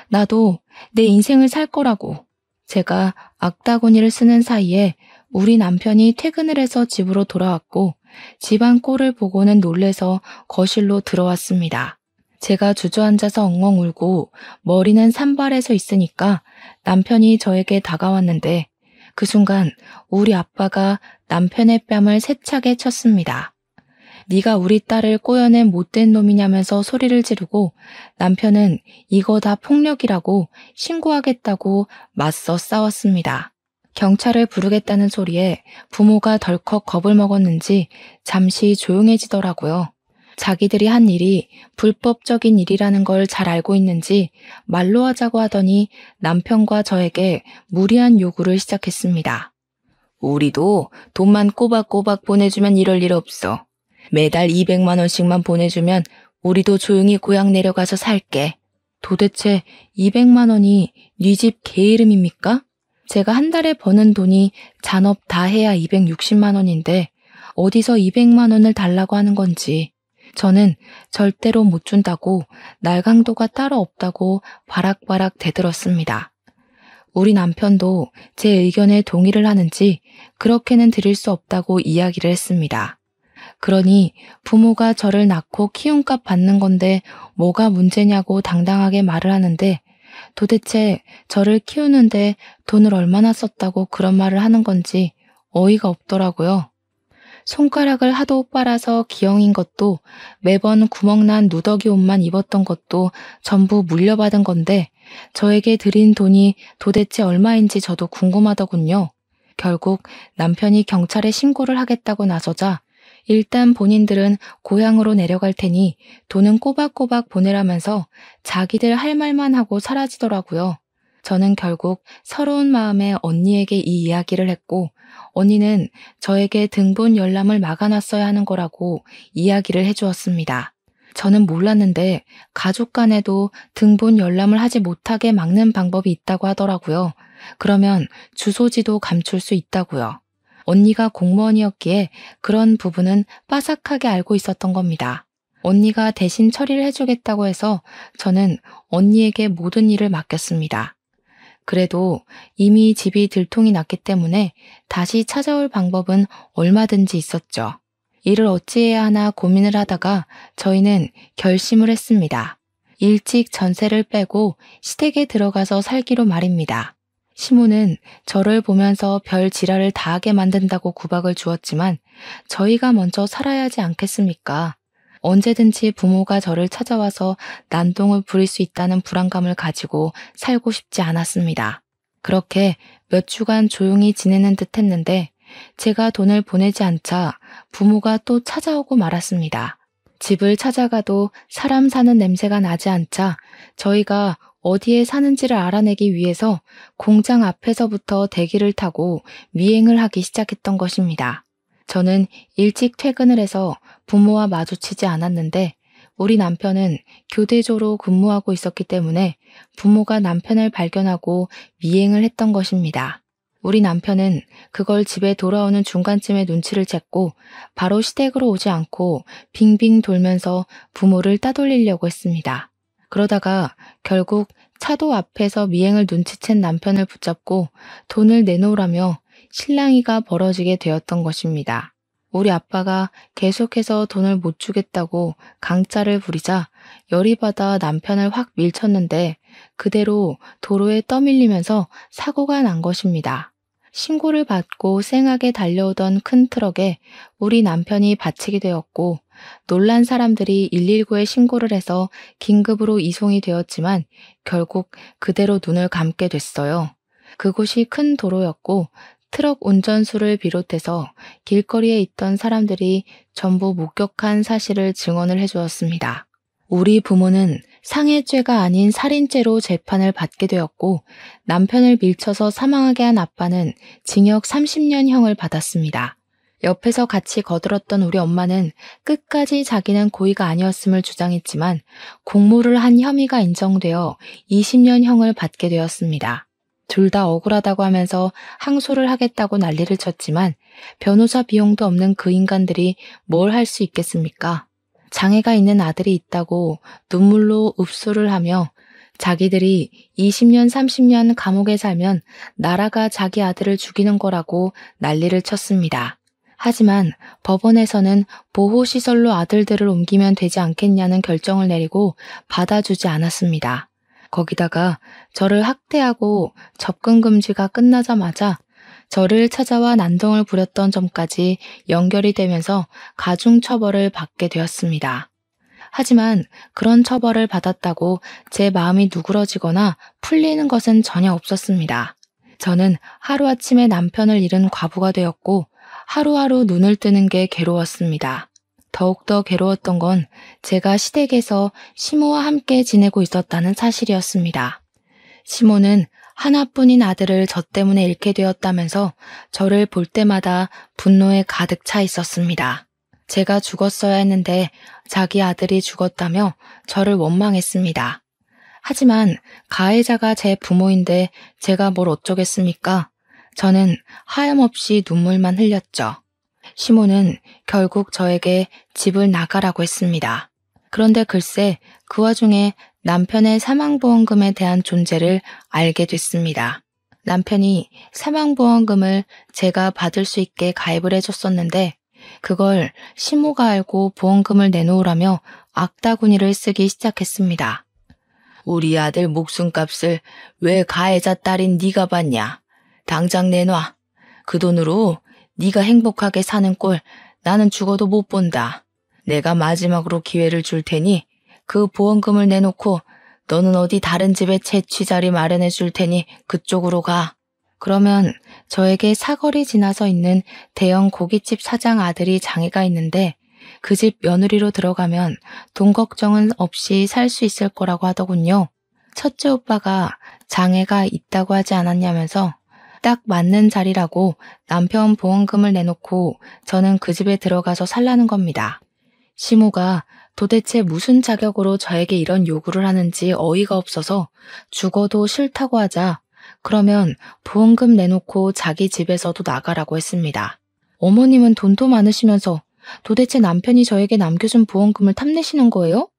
나도 내 인생을 살 거라고. 제가 악다구니를 쓰는 사이에 우리 남편이 퇴근을 해서 집으로 돌아왔고 집안 꼴을 보고는 놀래서 거실로 들어왔습니다. 제가 주저앉아서 엉엉 울고 머리는 산발해서 있으니까 남편이 저에게 다가왔는데 그 순간 우리 아빠가 남편의 뺨을 세차게 쳤습니다. 네가 우리 딸을 꼬여낸 못된 놈이냐면서 소리를 지르고 남편은 이거 다 폭력이라고 신고하겠다고 맞서 싸웠습니다. 경찰을 부르겠다는 소리에 부모가 덜컥 겁을 먹었는지 잠시 조용해지더라고요. 자기들이 한 일이 불법적인 일이라는 걸 잘 알고 있는지 말로 하자고 하더니 남편과 저에게 무리한 요구를 시작했습니다. 우리도 돈만 꼬박꼬박 보내주면 이럴 일 없어. 매달 200만 원씩만 보내주면 우리도 조용히 고향 내려가서 살게. 도대체 200만 원이 네 집 개 이름입니까? 제가 한 달에 버는 돈이 잔업 다 해야 260만 원인데 어디서 200만 원을 달라고 하는 건지. 저는 절대로 못 준다고 날강도가 따로 없다고 바락바락 대들었습니다. 우리 남편도 제 의견에 동의를 하는지 그렇게는 드릴 수 없다고 이야기를 했습니다. 그러니 부모가 저를 낳고 키움값 받는 건데 뭐가 문제냐고 당당하게 말을 하는데 도대체 저를 키우는데 돈을 얼마나 썼다고 그런 말을 하는 건지 어이가 없더라고요. 손가락을 하도 빨아서 기형인 것도 매번 구멍난 누더기 옷만 입었던 것도 전부 물려받은 건데 저에게 드린 돈이 도대체 얼마인지 저도 궁금하더군요. 결국 남편이 경찰에 신고를 하겠다고 나서자 일단 본인들은 고향으로 내려갈 테니 돈은 꼬박꼬박 보내라면서 자기들 할 말만 하고 사라지더라고요. 저는 결국 서러운 마음에 언니에게 이 이야기를 했고 언니는 저에게 등본 열람을 막아놨어야 하는 거라고 이야기를 해주었습니다. 저는 몰랐는데 가족 간에도 등본 열람을 하지 못하게 막는 방법이 있다고 하더라고요. 그러면 주소지도 감출 수 있다고요. 언니가 공무원이었기에 그런 부분은 빠삭하게 알고 있었던 겁니다. 언니가 대신 처리를 해주겠다고 해서 저는 언니에게 모든 일을 맡겼습니다. 그래도 이미 집이 들통이 났기 때문에 다시 찾아올 방법은 얼마든지 있었죠. 이를 어찌해야 하나 고민을 하다가 저희는 결심을 했습니다. 일찍 전세를 빼고 시댁에 들어가서 살기로 말입니다. 시모는 저를 보면서 별 지랄을 다 하게 만든다고 구박을 주었지만 저희가 먼저 살아야 하지 않겠습니까? 언제든지 부모가 저를 찾아와서 난동을 부릴 수 있다는 불안감을 가지고 살고 싶지 않았습니다. 그렇게 몇 주간 조용히 지내는 듯 했는데 제가 돈을 보내지 않자 부모가 또 찾아오고 말았습니다. 집을 찾아가도 사람 사는 냄새가 나지 않자 저희가 어디에 사는지를 알아내기 위해서 공장 앞에서부터 대기를 타고 미행을 하기 시작했던 것입니다. 저는 일찍 퇴근을 해서 부모와 마주치지 않았는데 우리 남편은 교대조로 근무하고 있었기 때문에 부모가 남편을 발견하고 미행을 했던 것입니다. 우리 남편은 그걸 집에 돌아오는 중간쯤에 눈치를 챘고 바로 시댁으로 오지 않고 빙빙 돌면서 부모를 따돌리려고 했습니다. 그러다가 결국 차도 앞에서 미행을 눈치챈 남편을 붙잡고 돈을 내놓으라며 실랑이가 벌어지게 되었던 것입니다. 우리 아빠가 계속해서 돈을 못 주겠다고 강짜를 부리자 열이 받아 남편을 확 밀쳤는데 그대로 도로에 떠밀리면서 사고가 난 것입니다. 신고를 받고 쌩하게 달려오던 큰 트럭에 우리 남편이 받치게 되었고 놀란 사람들이 119에 신고를 해서 긴급으로 이송이 되었지만 결국 그대로 눈을 감게 됐어요. 그곳이 큰 도로였고 트럭 운전수를 비롯해서 길거리에 있던 사람들이 전부 목격한 사실을 증언을 해주었습니다. 우리 부모는 상해죄가 아닌 살인죄로 재판을 받게 되었고 남편을 밀쳐서 사망하게 한 아빠는 징역 30년형을 받았습니다. 옆에서 같이 거들었던 우리 엄마는 끝까지 자기는 고의가 아니었음을 주장했지만 공모를 한 혐의가 인정되어 20년형을 받게 되었습니다. 둘 다 억울하다고 하면서 항소를 하겠다고 난리를 쳤지만 변호사 비용도 없는 그 인간들이 뭘 할 수 있겠습니까? 장애가 있는 아들이 있다고 눈물로 읍소를 하며 자기들이 20년, 30년 감옥에 살면 나라가 자기 아들을 죽이는 거라고 난리를 쳤습니다. 하지만 법원에서는 보호시설로 아들들을 옮기면 되지 않겠냐는 결정을 내리고 받아주지 않았습니다. 거기다가 저를 학대하고 접근 금지가 끝나자마자 저를 찾아와 난동을 부렸던 점까지 연결이 되면서 가중처벌을 받게 되었습니다. 하지만 그런 처벌을 받았다고 제 마음이 누그러지거나 풀리는 것은 전혀 없었습니다. 저는 하루아침에 남편을 잃은 과부가 되었고 하루하루 눈을 뜨는 게 괴로웠습니다. 더욱더 괴로웠던 건 제가 시댁에서 시모와 함께 지내고 있었다는 사실이었습니다. 시모는 하나뿐인 아들을 저 때문에 잃게 되었다면서 저를 볼 때마다 분노에 가득 차 있었습니다. 제가 죽었어야 했는데 자기 아들이 죽었다며 저를 원망했습니다. 하지만 가해자가 제 부모인데 제가 뭘 어쩌겠습니까? 저는 하염없이 눈물만 흘렸죠. 시모는 결국 저에게 집을 나가라고 했습니다. 그런데 글쎄 그 와중에 남편의 사망보험금에 대한 존재를 알게 됐습니다. 남편이 사망보험금을 제가 받을 수 있게 가입을 해줬었는데 그걸 시모가 알고 보험금을 내놓으라며 악다구니를 쓰기 시작했습니다. 우리 아들 목숨값을 왜 가해자 딸인 네가 받냐? 당장 내놔. 그 돈으로 네가 행복하게 사는 꼴 나는 죽어도 못 본다. 내가 마지막으로 기회를 줄 테니 그 보험금을 내놓고 너는 어디 다른 집에 채취자리 마련해 줄 테니 그쪽으로 가. 그러면 저에게 사거리 지나서 있는 대형 고깃집 사장 아들이 장애가 있는데 그 집 며느리로 들어가면 돈 걱정은 없이 살 수 있을 거라고 하더군요. 첫째 오빠가 장애가 있다고 하지 않았냐면서 딱 맞는 자리라고 남편 보험금을 내놓고 저는 그 집에 들어가서 살라는 겁니다. 시모가 도대체 무슨 자격으로 저에게 이런 요구를 하는지 어이가 없어서 죽어도 싫다고 하자 그러면 보험금 내놓고 자기 집에서도 나가라고 했습니다. 어머님은 돈도 많으시면서 도대체 남편이 저에게 남겨준 보험금을 탐내시는 거예요?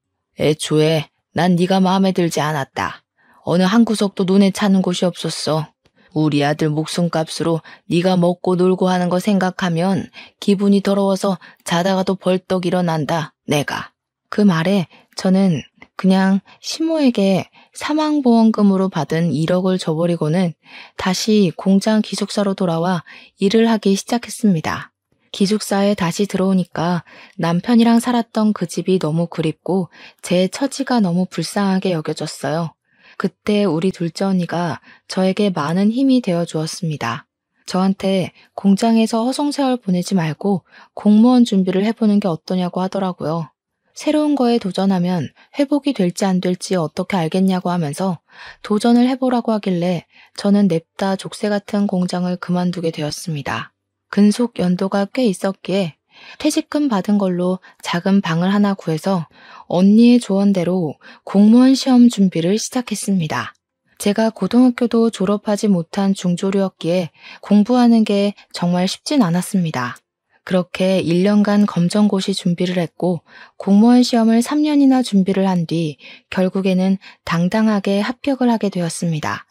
애초에 난 네가 마음에 들지 않았다. 어느 한 구석도 눈에 차는 곳이 없었어. 우리 아들 목숨값으로 네가 먹고 놀고 하는 거 생각하면 기분이 더러워서 자다가도 벌떡 일어난다, 내가. 그 말에 저는 그냥 시모에게 사망보험금으로 받은 1억을 줘버리고는 다시 공장 기숙사로 돌아와 일을 하기 시작했습니다. 기숙사에 다시 들어오니까 남편이랑 살았던 그 집이 너무 그립고 제 처지가 너무 불쌍하게 여겨졌어요. 그때 우리 둘째 언니가 저에게 많은 힘이 되어 주었습니다. 저한테 공장에서 허송세월 보내지 말고 공무원 준비를 해보는 게 어떠냐고 하더라고요. 새로운 거에 도전하면 회복이 될지 안 될지 어떻게 알겠냐고 하면서 도전을 해보라고 하길래 저는 냅다 족쇄 같은 공장을 그만두게 되었습니다. 근속 연도가 꽤 있었기에 퇴직금 받은 걸로 작은 방을 하나 구해서 언니의 조언대로 공무원 시험 준비를 시작했습니다. 제가 고등학교도 졸업하지 못한 중졸이었기에 공부하는 게 정말 쉽진 않았습니다. 그렇게 1년간 검정고시 준비를 했고 공무원 시험을 3년이나 준비를 한 뒤 결국에는 당당하게 합격을 하게 되었습니다.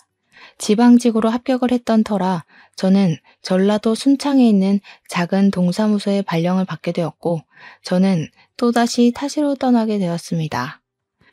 지방직으로 합격을 했던 터라 저는 전라도 순창에 있는 작은 동사무소에 발령을 받게 되었고 저는 또다시 타지로 떠나게 되었습니다.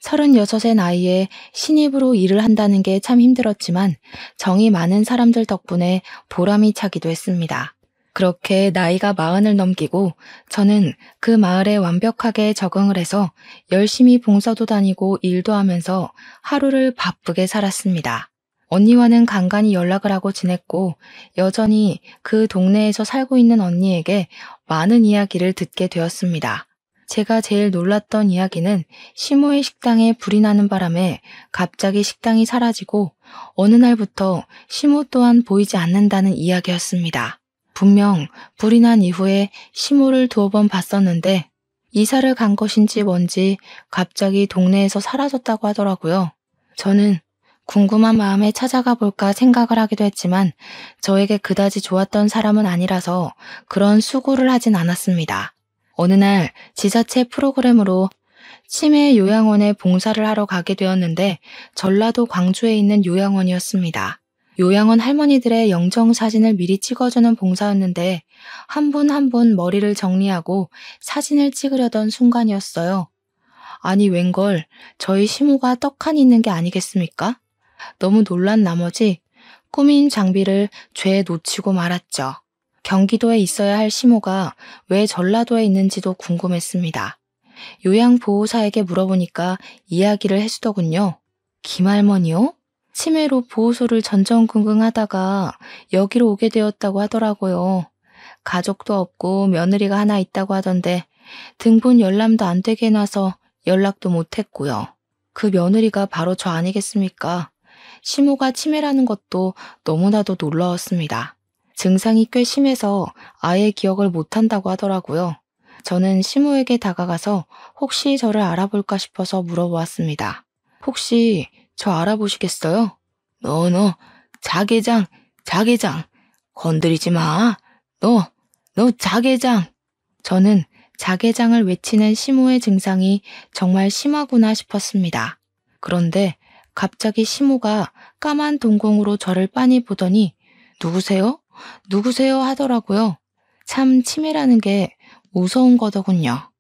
36의 나이에 신입으로 일을 한다는 게 참 힘들었지만 정이 많은 사람들 덕분에 보람이 차기도 했습니다. 그렇게 나이가 40을 넘기고 저는 그 마을에 완벽하게 적응을 해서 열심히 봉사도 다니고 일도 하면서 하루를 바쁘게 살았습니다. 언니와는 간간히 연락을 하고 지냈고 여전히 그 동네에서 살고 있는 언니에게 많은 이야기를 듣게 되었습니다. 제가 제일 놀랐던 이야기는 시모의 식당에 불이 나는 바람에 갑자기 식당이 사라지고 어느 날부터 시모 또한 보이지 않는다는 이야기였습니다. 분명 불이 난 이후에 시모를 2번 봤었는데 이사를 간 것인지 뭔지 갑자기 동네에서 사라졌다고 하더라고요. 저는 궁금한 마음에 찾아가 볼까 생각을 하기도 했지만 저에게 그다지 좋았던 사람은 아니라서 그런 수고를 하진 않았습니다. 어느 날 지자체 프로그램으로 치매 요양원에 봉사를 하러 가게 되었는데 전라도 광주에 있는 요양원이었습니다. 요양원 할머니들의 영정 사진을 미리 찍어주는 봉사였는데 한 분 한 분 머리를 정리하고 사진을 찍으려던 순간이었어요. 아니 웬걸 저희 시모가 떡하니 있는 게 아니겠습니까? 너무 놀란 나머지 꾸민 장비를 죄에 놓치고 말았죠. 경기도에 있어야 할 시모가 왜 전라도에 있는지도 궁금했습니다. 요양보호사에게 물어보니까 이야기를 해주더군요. 김할머니요? 치매로 보호소를 전전긍긍하다가 여기로 오게 되었다고 하더라고요. 가족도 없고 며느리가 하나 있다고 하던데 등본 열람도 안 되게 해놔서 연락도 못했고요. 그 며느리가 바로 저 아니겠습니까? 시모가 치매라는 것도 너무나도 놀라웠습니다. 증상이 꽤 심해서 아예 기억을 못한다고 하더라고요. 저는 시모에게 다가가서 혹시 저를 알아볼까 싶어서 물어보았습니다. 혹시 저 알아보시겠어요? 너, 자개장, 건드리지 마. 너 자개장. 저는 자개장을 외치는 시모의 증상이 정말 심하구나 싶었습니다. 그런데 갑자기 시모가 까만 동공으로 저를 빤히 보더니 누구세요? 누구세요? 하더라고요. 참 치매라는 게 무서운 거더군요.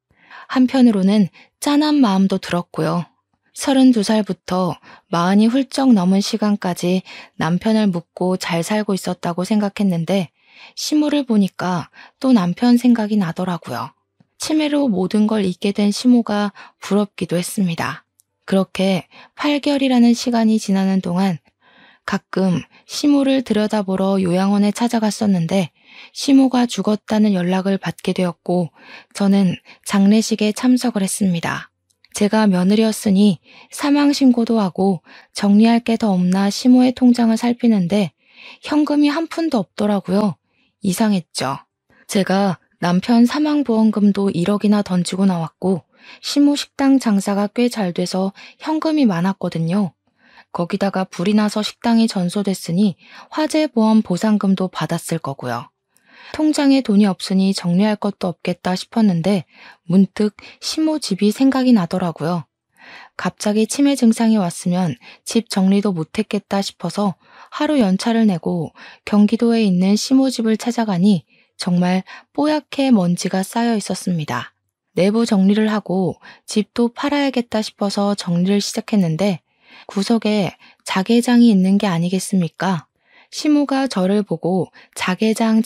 한편으로는 짠한 마음도 들었고요. 32살부터 40이 훌쩍 넘은 시간까지 남편을 묻고 잘 살고 있었다고 생각했는데 시모를 보니까 또 남편 생각이 나더라고요. 치매로 모든 걸 잊게 된 시모가 부럽기도 했습니다. 그렇게 8개월이라는 시간이 지나는 동안 가끔 시모를 들여다보러 요양원에 찾아갔었는데 시모가 죽었다는 연락을 받게 되었고 저는 장례식에 참석을 했습니다. 제가 며느리였으니 사망신고도 하고 정리할 게 더 없나 시모의 통장을 살피는데 현금이 한 푼도 없더라고요. 이상했죠. 제가 남편 사망보험금도 1억이나 던지고 나왔고 시모 식당 장사가 꽤 잘 돼서 현금이 많았거든요. 거기다가 불이 나서 식당이 전소됐으니 화재보험 보상금도 받았을 거고요. 통장에 돈이 없으니 정리할 것도 없겠다 싶었는데 문득 시모 집이 생각이 나더라고요. 갑자기 치매 증상이 왔으면 집 정리도 못했겠다 싶어서 하루 연차를 내고 경기도에 있는 시모 집을 찾아가니 정말 뽀얗게 먼지가 쌓여 있었습니다. 내부 정리를 하고 집도 팔아야겠다 싶어서 정리를 시작했는데 구석에 자개장이 있는 게 아니겠습니까? 시모가 저를 보고 자개장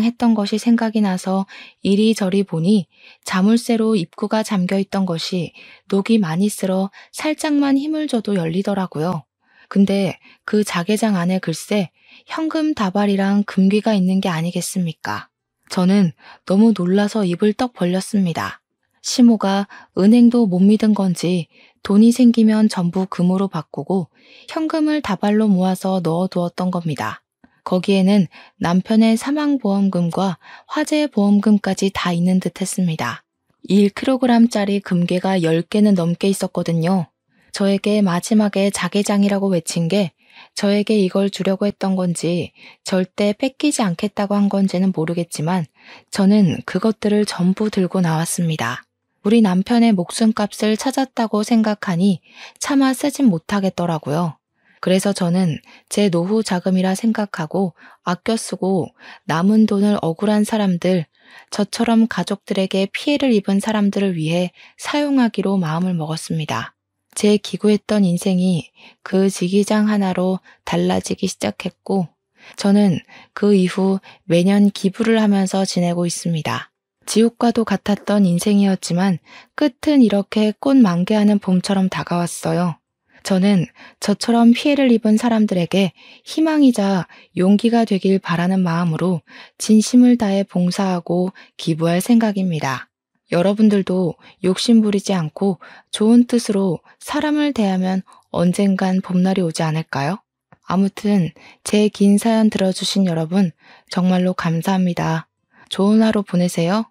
했던 것이 생각이 나서 이리저리 보니 자물쇠로 입구가 잠겨 있던 것이 녹이 많이 쓸어 살짝만 힘을 줘도 열리더라고요. 근데 그 자개장 안에 글쎄 현금 다발이랑 금괴가 있는 게 아니겠습니까? 저는 너무 놀라서 입을 떡 벌렸습니다. 시모가 은행도 못 믿은 건지 돈이 생기면 전부 금으로 바꾸고 현금을 다발로 모아서 넣어두었던 겁니다. 거기에는 남편의 사망보험금과 화재보험금까지 다 있는 듯 했습니다. 1kg짜리 금괴가 10개는 넘게 있었거든요. 저에게 마지막에 자개장이라고 외친 게 저에게 이걸 주려고 했던 건지 절대 뺏기지 않겠다고 한 건지는 모르겠지만 저는 그것들을 전부 들고 나왔습니다. 우리 남편의 목숨값을 찾았다고 생각하니 차마 쓰진 못하겠더라고요. 그래서 저는 제 노후 자금이라 생각하고 아껴 쓰고 남은 돈을 억울한 사람들, 저처럼 가족들에게 피해를 입은 사람들을 위해 사용하기로 마음을 먹었습니다. 제 기구했던 인생이 그 지기장 하나로 달라지기 시작했고 저는 그 이후 매년 기부를 하면서 지내고 있습니다. 지옥과도 같았던 인생이었지만 끝은 이렇게 꽃 만개하는 봄처럼 다가왔어요. 저는 저처럼 피해를 입은 사람들에게 희망이자 용기가 되길 바라는 마음으로 진심을 다해 봉사하고 기부할 생각입니다. 여러분들도 욕심 부리지 않고 좋은 뜻으로 사람을 대하면 언젠간 봄날이 오지 않을까요? 아무튼 제 긴 사연 들어주신 여러분 정말로 감사합니다. 좋은 하루 보내세요.